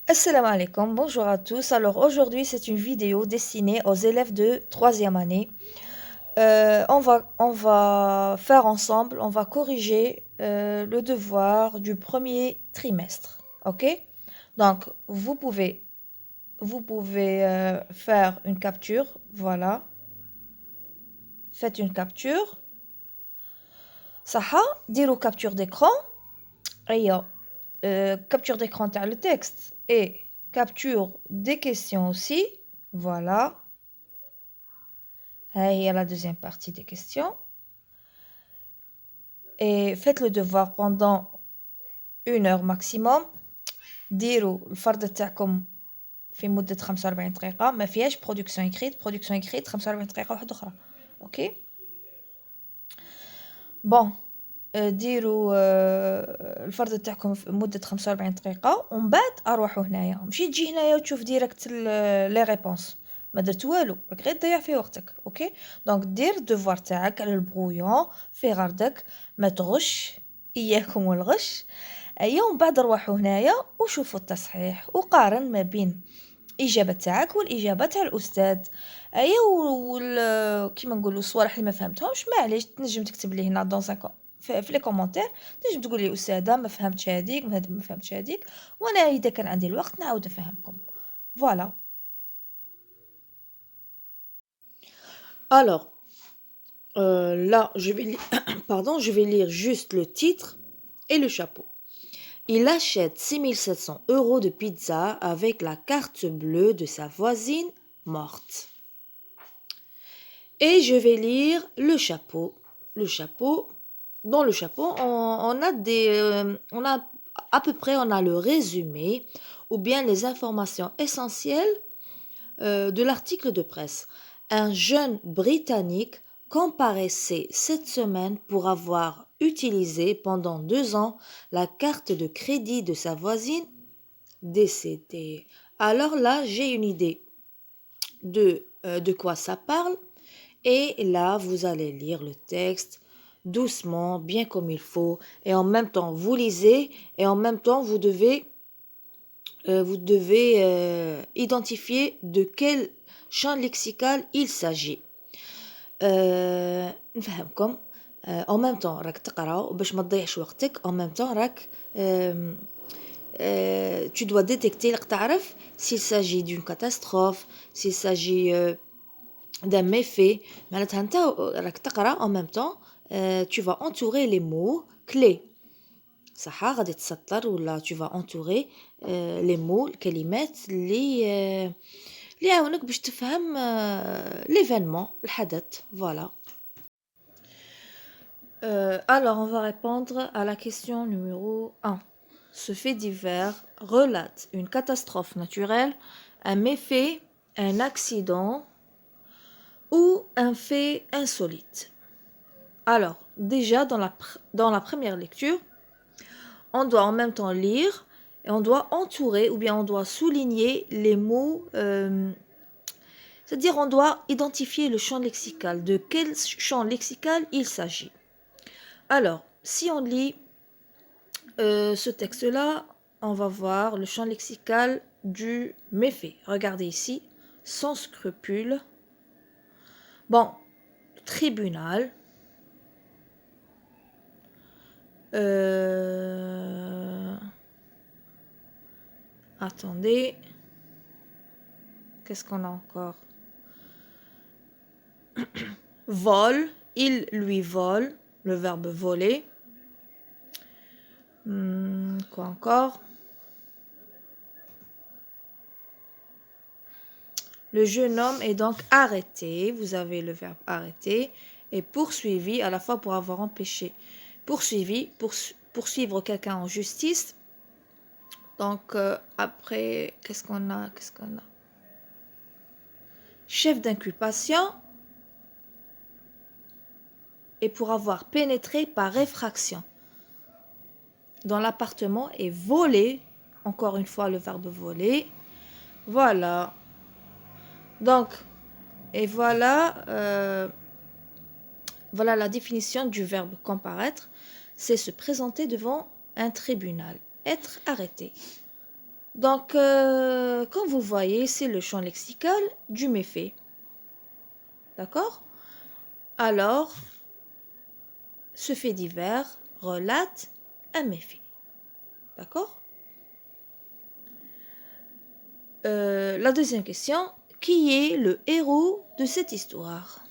Assalamu alaikum, bonjour à tous. Alors aujourd'hui, c'est une vidéo destinée aux élèves de troisième année. On va faire ensemble, on va corriger le devoir du premier trimestre. Ok? Donc, vous pouvez faire une capture. Voilà. Faites une capture. Saha, dirou capture d'écran. Aïe, capture d'écran t'as le texte et capture des questions aussi. Voilà. Il y a la deuxième partie des questions. Et faites le devoir pendant 1 heure maximum. ديروا الفرض تاعكم في مدة 45 دقيقة. ما فيهاش برودكسيون écrite 45 دقيقة واحدة أخرى. أوكي. بون. ديروا الفرض تاعكم في مدة 45 دقيقة ومن بعد أروحوا هنايا. ماشي تجي هنايا وتشوف ديريكت لي ريبونس. ما درت والو، راك غير تضيع في وقتك. اوكي. دونك دير الدوفوار تاعك على البغويون في غردك، ما تغش، اياكم والغش. ايا ومن بعد روحوا هنايا وشوفوا التصحيح وقارن ما بين الاجابه تاعك والاجابه تاع الاستاذ. ايا كيما نقولوا الصوالح اللي ما فهمتهمش معليش تنجم تكتب لي هنا في لي كومونتير. تنجم تقول لي استاذه ما فهمتش هذيك، ما فهمتش هذيك، وانا اذا كان عندي الوقت نعاود نفهمكم. فوالا. Alors, là, pardon, je vais lire juste le titre et le chapeau. Il achète 6 700 € de pizza avec la carte bleue de sa voisine morte. Et je vais lire le chapeau. Le chapeau. Dans le chapeau, on a à peu près, on a le résumé ou bien les informations essentielles de l'article de presse. Un jeune Britannique comparaissait cette semaine pour avoir utilisé pendant 2 ans la carte de crédit de sa voisine décédée. Alors là, j'ai une idée de quoi ça parle. Et là, vous allez lire le texte doucement, bien comme il faut. Et en même temps, vous lisez et en même temps, vous devez identifier de quel champ lexical il s'agit. نفهمكم. en même temps راك تقرا وباش ما تضيعش وقتك. en même temps راك tu dois détecter راك تعرف s'il s'agit d'une catastrophe, s'il s'agit d'un méfait. معناتها انت راك تقرا en même temps. tu vas entourer les mots clés. صح غادي تسطر ولا tu vas entourer les mots الكلمات اللي يعاونك باش تفهم l'événement الحدث. Voilà. Alors on va répondre à la question numéro 1. Ce fait divers relate une catastrophe naturelle, un méfait, un accident ou un fait insolite. Alors, déjà dans la première lecture, on doit en même temps lire et on doit entourer ou bien on doit souligner les mots, c'est-à-dire on doit identifier le champ lexical, de quel champ lexical il s'agit. Alors, si on lit ce texte-là, on va voir le champ lexical du méfait. Regardez ici, sans scrupule. Bon, tribunal. Attendez. Qu'est-ce qu'on a encore? Vol. Il lui vole. Le verbe voler. Quoi encore? Le jeune homme est donc arrêté. Vous avez le verbe arrêter. Et poursuivi à la fois pour avoir empêché. Poursuivi, poursuivre quelqu'un en justice. Donc après, qu'est-ce qu'on a? Chef d'inculpation. Et pour avoir pénétré par effraction dans l'appartement et volé. Encore une fois le verbe voler. Voilà. Donc, et voilà, voilà la définition du verbe comparaître. C'est se présenter devant un tribunal, être arrêté. Donc, comme vous voyez, c'est le champ lexical du méfait. D'accord? Alors, ce fait divers relate un méfait. D'accord? La deuxième question, qui est le héros de cette histoire?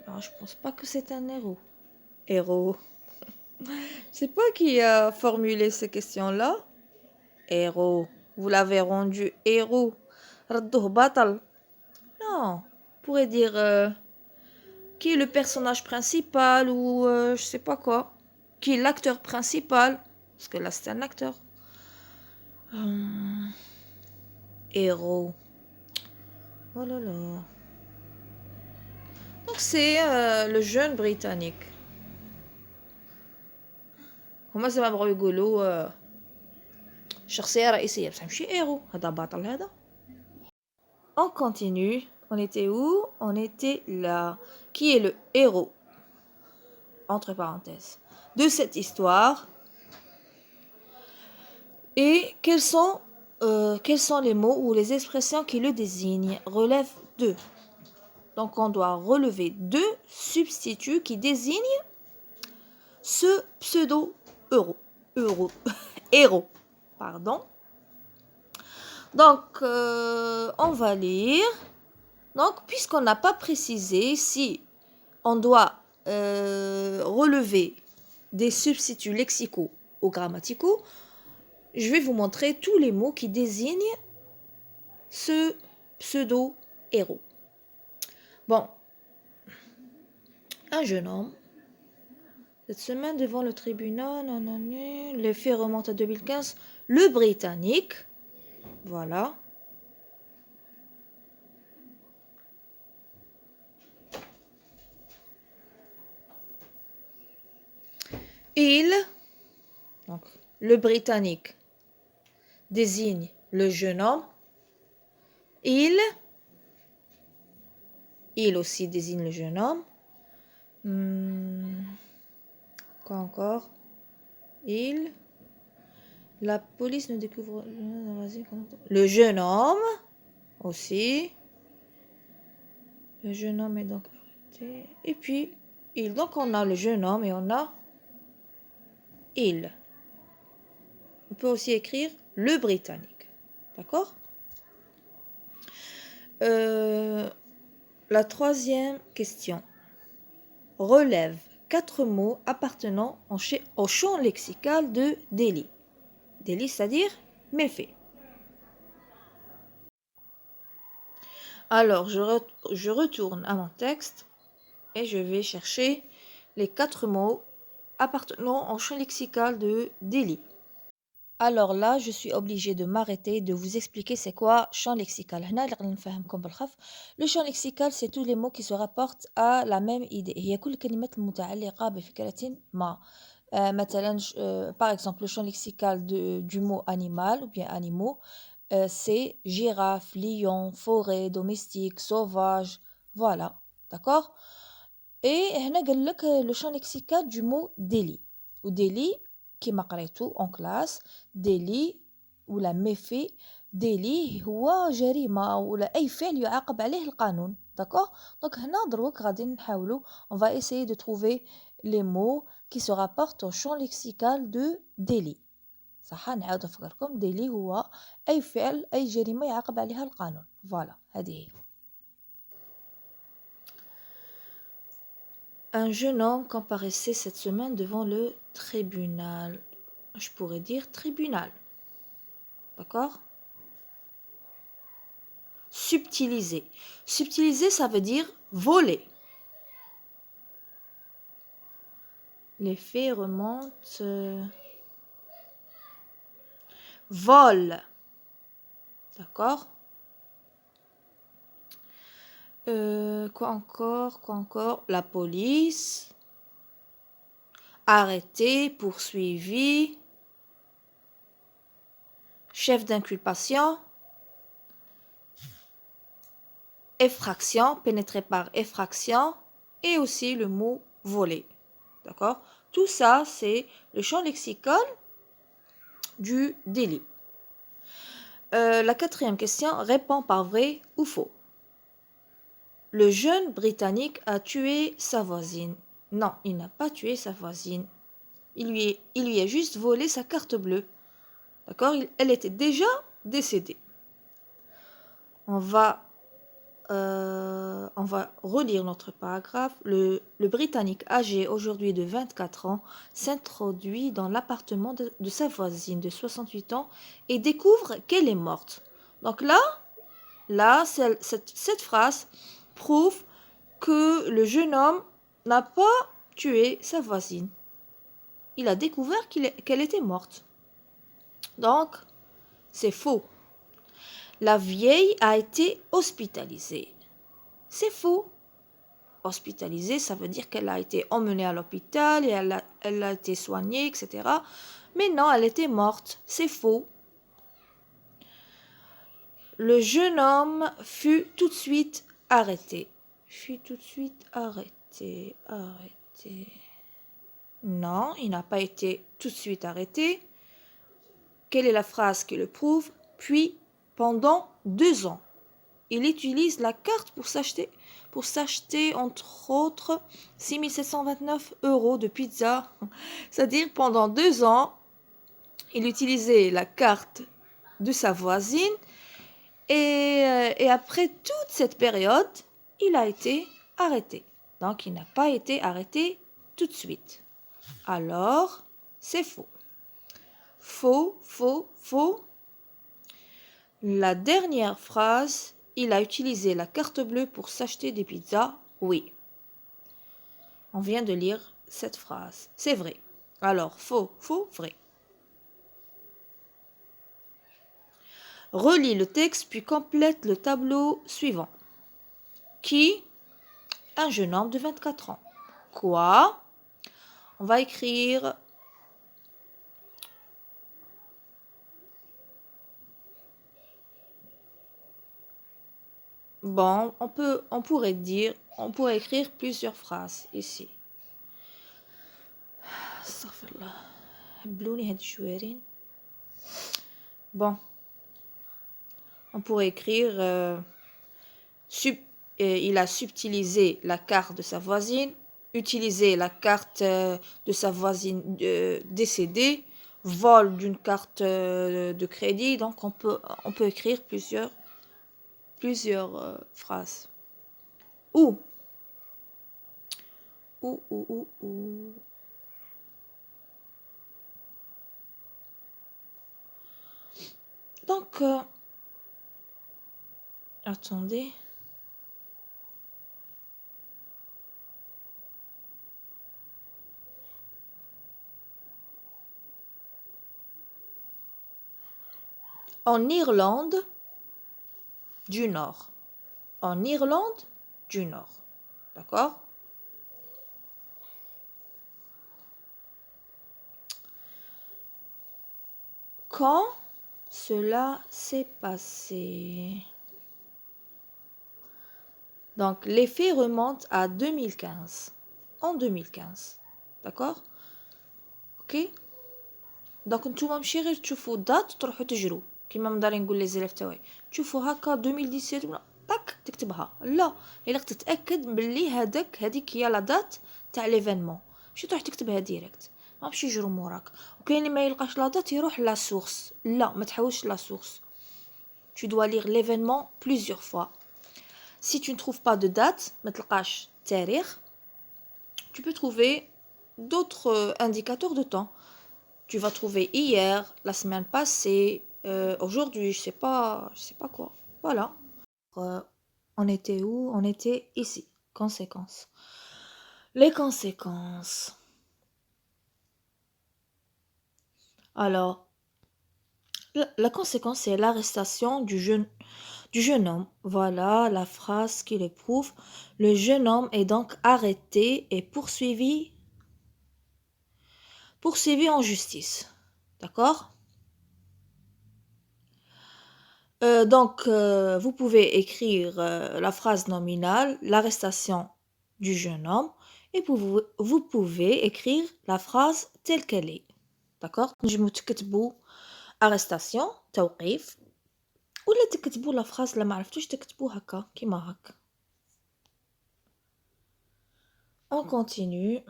Alors, je pense pas que c'est un héros. Héros. C'est pas qui a formulé ces questions-là. Héros. Vous l'avez rendu héros. ردوه بطل. Non. On pourrait dire qui est le personnage principal ou je sais pas quoi. Qui est l'acteur principal. Parce que là, c'est un acteur. Héros. Oh là là. Donc, c'est le jeune britannique. هما زعما بغاو يقولوا شخصية رئيسية بصح ماشي هيرو هذا بطل هذا. On continue. On était où? On était là. Qui est le héros, entre parenthèses, de cette histoire? Et quels sont les mots ou les expressions qui le désignent? Relève deux. Donc on doit relever deux substituts qui désignent ce héros. Pardon. Donc on va lire. Donc puisqu'on n'a pas précisé si on doit relever des substituts lexicaux ou grammaticaux, je vais vous montrer tous les mots qui désignent ce pseudo-héros. Bon, un jeune homme, cette semaine devant le tribunal, les faits remontent à 2015, le Britannique, voilà. Donc, le Britannique désigne le jeune homme. Il aussi désigne le jeune homme. Quoi encore? La police ne découvre... Le jeune homme aussi. Le jeune homme est donc arrêté. Et puis, il. Donc, on a le jeune homme et on a il. On peut aussi écrire le Britannique. D'accord? La troisième question. Relève 4 mots appartenant au champ lexical de Delhi. Delhi, c'est-à-dire méfait. Alors, je retourne à mon texte et je vais chercher les 4 mots appartenant au champ lexical de Delhi. Alors là, je suis obligée de m'arrêter, de vous expliquer c'est quoi champ lexical. Le champ lexical, c'est tous les mots qui se rapportent à la même idée. هي كل الكلمات المتعلقة بفكرة ما. Par exemple, le champ lexical du mot animal ou bien animaux, c'est girafe, lion, forêt, domestique, sauvage, voilà, d'accord? Et هنا قال لك le champ lexical du mot délit. Ou délit, كما قريتو en classe, délit ولا méfait. délit هو جريمة ولا أي فعل يعاقب عليه القانون. D'accord? Donc هنا دروك غادي نحاولو on va essayer de trouver les mots qui se rapportent au champ lexical de délit. صح نعاود نفكركم délit هو أي فعل أي جريمة يعاقب عليها القانون. Voilà هذه هي. Un jeune homme comparaissait cette semaine devant le tribunal. Je pourrais dire tribunal. D'accord? Subtiliser. Subtiliser, ça veut dire voler. Les faits remontent... vol. D'accord? Quoi encore? La police. Arrêté, poursuivi. Chef d'inculpation. Effraction, pénétrer par effraction. Et aussi le mot voler. D'accord? Tout ça, c'est le champ lexical du délit. La quatrième question, réponds par vrai ou faux. Le jeune Britannique a tué sa voisine. Non, il n'a pas tué sa voisine. Il lui a juste volé sa carte bleue. D'accord? Elle était déjà décédée. On va relire notre paragraphe. Le Britannique âgé aujourd'hui de 24 ans s'introduit dans l'appartement de sa voisine de 68 ans et découvre qu'elle est morte. Donc là cette phrase prouve que le jeune homme n'a pas tué sa voisine. Il a découvert qu'elle était morte. Donc, c'est faux. La vieille a été hospitalisée. C'est faux. Hospitalisée, ça veut dire qu'elle a été emmenée à l'hôpital et elle a été soignée, etc. Mais non, elle était morte. C'est faux. Le jeune homme fut tout de suite arrêté. Fut tout de suite arrêté. Non, il n'a pas été tout de suite arrêté. Quelle est la phrase qui le prouve? Puis, pendant 2 ans, il utilise la carte pour s'acheter entre autres 6 729 € de pizza. C'est-à-dire pendant 2 ans, il utilisait la carte de sa voisine et après toute cette période, il a été arrêté. Donc, il n'a pas été arrêté tout de suite. Alors, c'est faux. Faux. La dernière phrase, il a utilisé la carte bleue pour s'acheter des pizzas. Oui. On vient de lire cette phrase. C'est vrai. Alors, faux, vrai. Relis le texte puis complète le tableau suivant. Qui? Un jeune homme de 24 ans. Quoi? On va écrire bon, on pourrait écrire plusieurs phrases ici. Bon, on pourrait écrire il a subtilisé la carte de sa voisine, utilisé la carte de sa voisine décédée, vol d'une carte de crédit. Donc on peut écrire plusieurs phrases. Ou. Donc, attendez. En Irlande du Nord. En Irlande du Nord. D'accord? Quand cela s'est passé? Donc, les faits remontent à 2015. En 2015. D'accord? Ok? دونك نتوما ماشي غير تشوفوا دات تروحوا تجروا كيما مداري نقول لي زلاف تاعي تشوفوا هكا 2017 ولا طاك تكتبها لا الا تتاكد باللي هذيك هي لا دات تاع ليفينمون ماشي تروح تكتبها ديريكت ما ماشي يجروا موراك وكاين اللي ما يلقاش لا دات يروح لا سورس لا ما تحوسش لا سورس tu dois lire l'événement plusieurs fois si tu ne trouves pas de date ما تلقاش تاريخ tu peux trouver d'autres indicateurs de temps. Tu vas trouver hier, la semaine passée, aujourd'hui, je sais pas quoi. Voilà. On était où? On était ici. Conséquences. Les conséquences. Alors, la conséquence, c'est l'arrestation du jeune homme. Voilà la phrase qui le prouve. Le jeune homme est donc arrêté et poursuivi en justice. D'accord? Donc, vous pouvez écrire la phrase nominale, l'arrestation du jeune homme, et vous pouvez écrire la phrase telle qu'elle est. D'accord? نجمو تكتبوا arrestation, توقيف, ولا تكتبوا لا فراس لا ما عرفتوش تكتبوا هكا كيما هكا. On continue.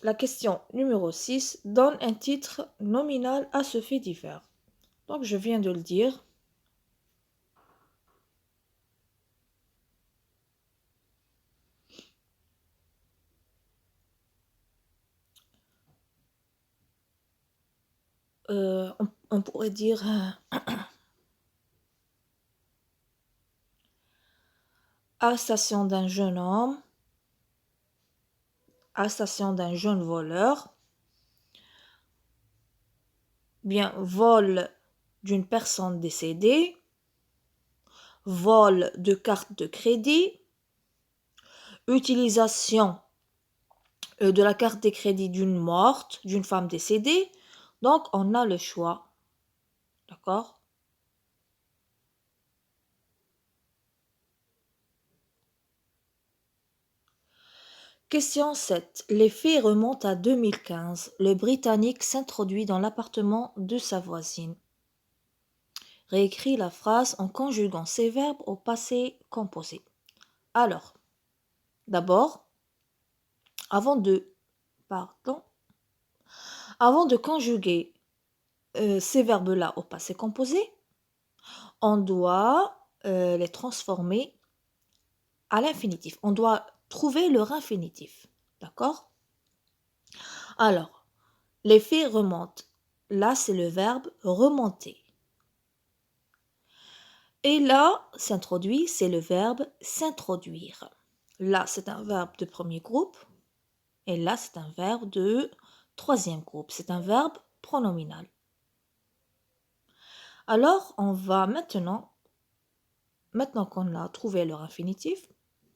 La question numéro 6 donne un titre nominal à ce fait divers. Donc je viens de le dire. On pourrait dire arrestation d'un jeune homme, arrestation d'un jeune voleur, bien vol d'une personne décédée, vol de carte de crédit, utilisation de la carte de crédit d'une morte, d'une femme décédée. Donc on a le choix. D'accord? Question 7. Les faits remontent à 2015. Le Britannique s'introduit dans l'appartement de sa voisine. Réécris la phrase en conjuguant ces verbes au passé composé. Alors, d'abord, avant de conjuguer ces verbes-là au passé composé, on doit les transformer à l'infinitif. On doit trouver leur infinitif. D'accord? Alors, les faits remontent. Là, c'est le verbe remonter. Et là, s'introduit, c'est le verbe s'introduire. Là, c'est un verbe de premier groupe. Et là, c'est un verbe de troisième groupe. C'est un verbe pronominal. Alors, on va maintenant qu'on a trouvé leur infinitif,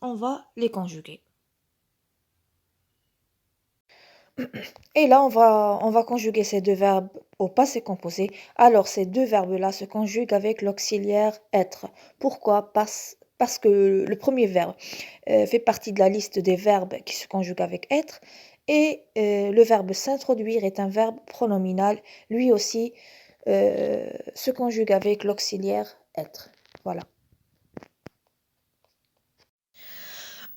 on va les conjuguer. Et là, on va conjuguer ces deux verbes au passé composé. Alors, ces deux verbes-là se conjuguent avec l'auxiliaire être. Pourquoi? Parce que le premier verbe fait partie de la liste des verbes qui se conjuguent avec être. Et le verbe s'introduire est un verbe pronominal. Lui aussi se conjugue avec l'auxiliaire être. Voilà.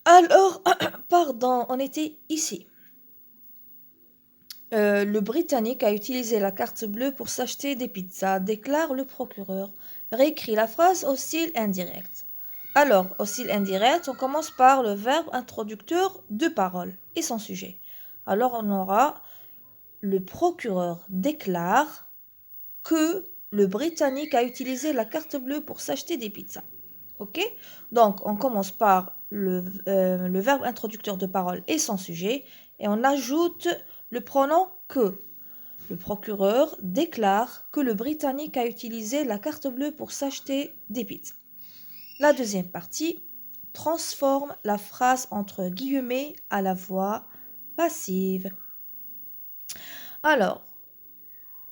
Alors, pardon, on était ici. Le Britannique a utilisé la carte bleue pour s'acheter des pizzas, déclare le procureur. Réécrit la phrase au style indirect. Alors, au style indirect, on commence par le verbe introducteur de parole et son sujet. Alors, on aura le procureur déclare que le Britannique a utilisé la carte bleue pour s'acheter des pizzas. Ok? Donc, on commence par le verbe introducteur de parole et son sujet et on ajoute le pronom que. Le procureur déclare que le Britannique a utilisé la carte bleue pour s'acheter des pizzas. La deuxième partie transforme la phrase entre guillemets à la voix passive. Alors,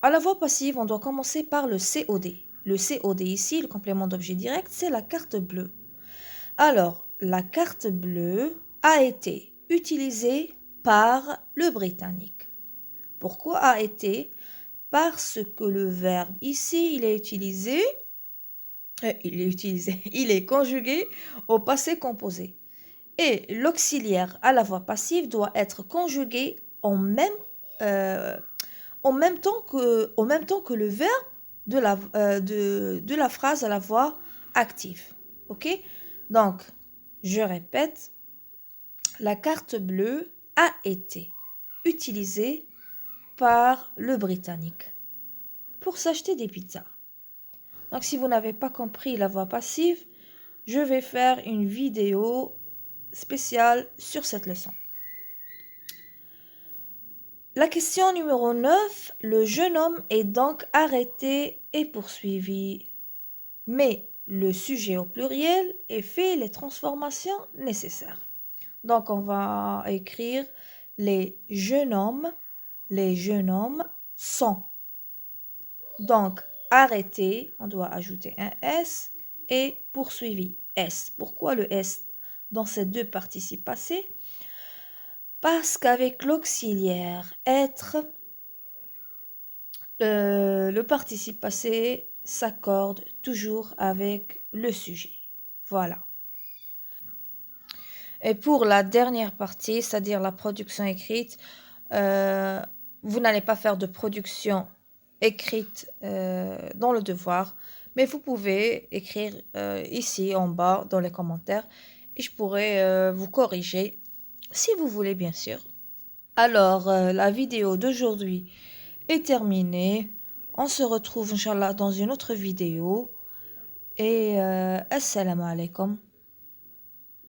à la voix passive, on doit commencer par le COD. Le COD ici, le complément d'objet direct, c'est la carte bleue. Alors, la carte bleue a été utilisée par le Britannique. Pourquoi a été? Parce que le verbe ici, il est conjugué au passé composé. Et l'auxiliaire à la voix passive doit être conjugué en même temps que le verbe de la phrase à la voix active. Ok? Donc, je répète, la carte bleue a été utilisée par le Britannique pour s'acheter des pizzas. Donc, si vous n'avez pas compris la voix passive, je vais faire une vidéo spéciale sur cette leçon. La question numéro 9. Le jeune homme est donc arrêté et poursuivi. Mais le sujet au pluriel et fait les transformations nécessaires. Donc, on va écrire les jeunes hommes sont. Donc, arrêté, on doit ajouter un S et poursuivi, S. Pourquoi le S dans ces deux participes passés? Parce qu'avec l'auxiliaire être, Le participe passé s'accorde toujours avec le sujet. Voilà. Et pour la dernière partie, c'est-à-dire la production écrite, vous n'allez pas faire de production écrite dans le devoir, mais vous pouvez écrire ici en bas dans les commentaires et je pourrai vous corriger si vous voulez, bien sûr. Alors, la vidéo d'aujourd'hui est terminée. On se retrouve, Inch'Allah, dans une autre vidéo. Et assalamu alaikum.